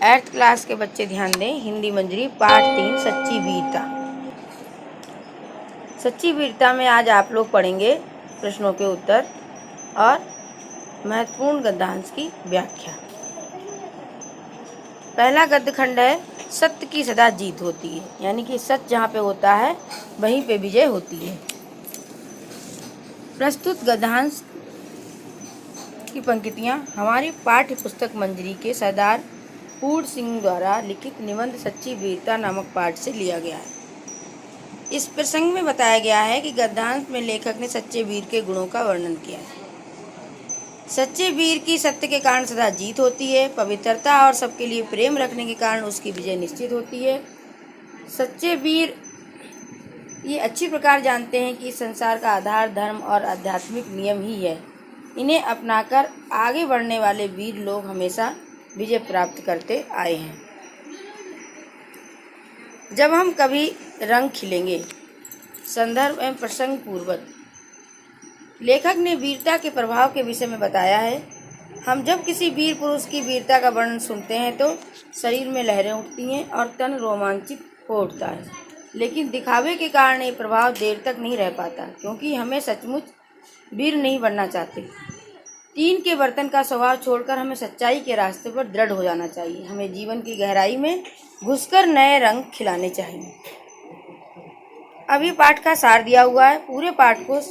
8th class के बच्चे ध्यान दें। हिंदी मंजरी पाठ 3 सच्ची वीरता। सच्ची वीरता में आज आप लोग पढ़ेंगे प्रश्नों के उत्तर और महत्वपूर्ण गद्यांश की व्याख्या। पहला गद्य खंड है सत्य की सदा जीत होती है, यानी कि सत्य जहाँ पे होता है वहीं पे विजय होती है। प्रस्तुत गद्यांश की पंक्तियाँ हमारी पाठ्य पुस्तक मंजरी के सरदार पूर्ण सिंह द्वारा लिखित निबंध सच्ची वीरता नामक पाठ से लिया गया है। इस प्रसंग में बताया गया है कि गद्यांश में लेखक ने सच्चे वीर के गुणों का वर्णन किया है। सच्चे वीर की सत्य के कारण सदा जीत होती है। पवित्रता और सबके लिए प्रेम रखने के कारण उसकी विजय निश्चित होती है। सच्चे वीर ये अच्छी प्रकार जानते हैं कि संसार का आधार धर्म और आध्यात्मिक नियम ही है। इन्हें अपनाकर आगे बढ़ने वाले वीर लोग हमेशा विजय प्राप्त करते आए हैं। जब हम कभी रंग खिलेंगे। संदर्भ एवं प्रसंग पूर्वक लेखक ने वीरता के प्रभाव के विषय में बताया है। हम जब किसी वीर पुरुष की वीरता का वर्णन सुनते हैं तो शरीर में लहरें उठती हैं और तन रोमांचित हो उठता है, लेकिन दिखावे के कारण ये प्रभाव देर तक नहीं रह पाता, क्योंकि हमें सचमुच वीर नहीं बनना चाहते। टीन के बर्तन का स्वभाव छोड़कर हमें सच्चाई के रास्ते पर दृढ़ हो जाना चाहिए। हमें जीवन की गहराई में घुसकर नए रंग खिलाने चाहिए। अभी पाठ का सार दिया हुआ है, पूरे पाठ को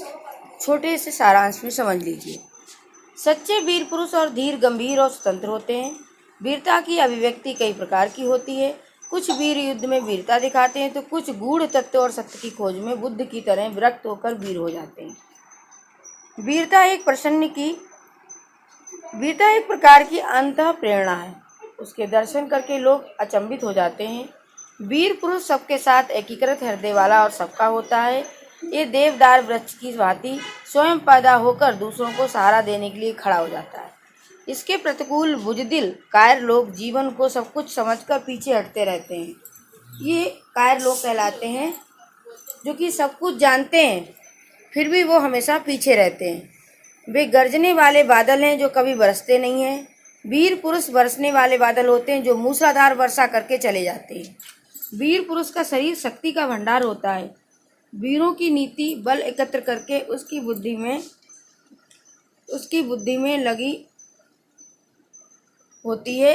छोटे से सारांश में समझ लीजिए। सच्चे वीर पुरुष और धीर गंभीर और स्वतंत्र होते हैं। वीरता की अभिव्यक्ति कई प्रकार की होती है। कुछ वीर युद्ध में वीरता दिखाते हैं तो कुछ गूढ़ तत्व और सत्य की खोज में बुद्ध की तरह विरक्त होकर वीर हो जाते हैं। वीरता एक प्रकार की अंतः प्रेरणा है। उसके दर्शन करके लोग अचंभित हो जाते हैं। वीर पुरुष सबके साथ एकीकृत हृदय वाला और सबका होता है। ये देवदार वृक्ष की भांति स्वयं पैदा होकर दूसरों को सहारा देने के लिए खड़ा हो जाता है। इसके प्रतिकूल बुजदिल कायर लोग जीवन को सब कुछ समझकर पीछे हटते रहते हैं। ये कायर लोग कहलाते हैं, जो कि सब कुछ जानते हैं फिर भी वो हमेशा पीछे रहते हैं। वे गरजने वाले बादल हैं जो कभी बरसते नहीं हैं। वीर पुरुष बरसने वाले बादल होते हैं जो मूसलाधार वर्षा करके चले जाते हैं। वीर पुरुष का शरीर शक्ति का भंडार होता है। वीरों की नीति बल एकत्र करके उसकी बुद्धि में लगी होती है।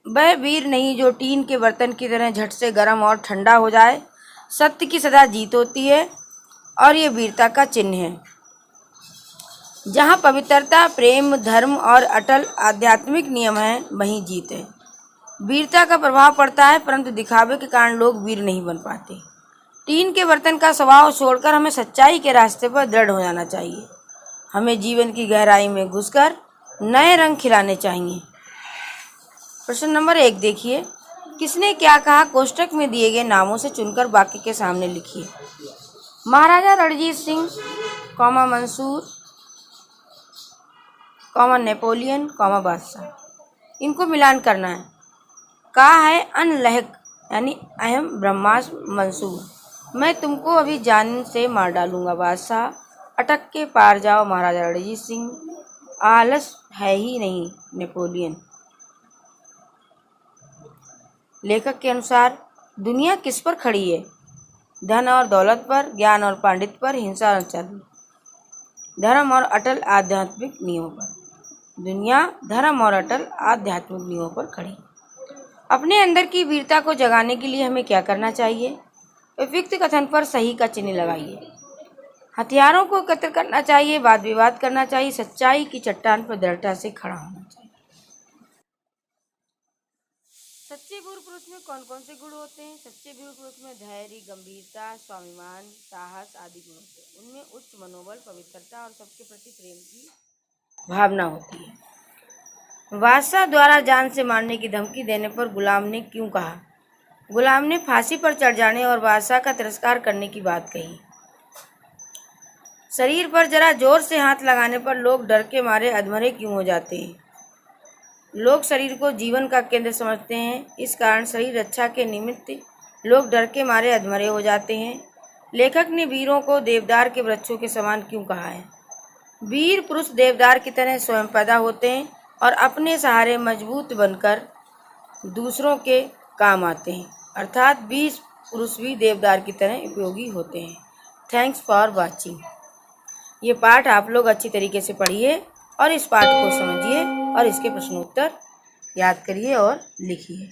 वह वीर नहीं जो टीन के बर्तन की तरह झट से गर्म और ठंडा हो जाए। सत्य की सदा जीत होती है और ये वीरता का चिन्ह है। जहाँ पवित्रता, प्रेम, धर्म और अटल आध्यात्मिक नियम है, वहीं जीत है। वीरता का प्रभाव पड़ता है, परंतु दिखावे के कारण लोग वीर नहीं बन पाते। टीन के बर्तन का स्वभाव छोड़कर हमें सच्चाई के रास्ते पर दृढ़ हो जाना चाहिए। हमें जीवन की गहराई में घुसकर नए रंग खिलाने चाहिए। प्रश्न नंबर 1 देखिए। किसने क्या कहा कोष्टक में दिए गए नामों से चुनकर वाक्य के सामने लिखिए। महाराजा रणजीत सिंह, मंसूर, नेपोलियन, बादशाह। इनको मिलान करना है। कहा है अनलहक यानी अहम ब्रह्मास्त्र मंसूर। मैं तुमको अभी जान से मार डालूंगा बादशाह। अटक के पार जाओ महाराजा रणजीत सिंह। आलस है ही नहीं नेपोलियन। लेखक के अनुसार दुनिया किस पर खड़ी है? धन और दौलत पर, ज्ञान और पांडित्य पर, हिंसा और चल, धर्म और अटल आध्यात्मिक नियमों पर। दुनिया धर्म और अटल आध्यात्मिक नियमों पर खड़ी। अपने अंदर की वीरता को जगाने के लिए हमें क्या करना चाहिए? उपयुक्त कथन पर सही का चिन्ह लगाइए। हथियारों को एकत्र करना चाहिए, वाद विवाद करना चाहिए, सच्चाई की चट्टान पर दृढ़ता से खड़ा होना चाहिए। सच्चे वीर पुरुष में कौन कौन से गुण होते हैं? सच्चे वीर पुरुष में धैर्य, गंभीरता, स्वाभिमान, साहस आदि गुण होते हैं। उनमें उच्च मनोबल, पवित्रता और सबके प्रति प्रेम की भावना होती है। बादशाह द्वारा जान से मारने की धमकी देने पर गुलाम ने क्यों कहा? गुलाम ने फांसी पर चढ़ जाने और बादशाह का तिरस्कार करने की बात कही। शरीर पर जरा जोर से हाथ लगाने पर लोग डर के मारे अधमरे क्यों हो जाते हैं? लोग शरीर को जीवन का केंद्र समझते हैं, इस कारण शरीर रक्षा के निमित्त लोग डर के मारे अधमरे हो जाते हैं। लेखक ने वीरों को देवदार के वृक्षों के समान क्यों कहा है? वीर पुरुष देवदार की तरह स्वयं पैदा होते हैं और अपने सहारे मजबूत बनकर दूसरों के काम आते हैं, अर्थात 20 पुरुष भी देवदार की तरह उपयोगी होते हैं। Thanks for watching. ये पाठ आप लोग अच्छी तरीके से पढ़िए और इस पाठ को समझिए और इसके प्रश्नोत्तर याद करिए और लिखिए।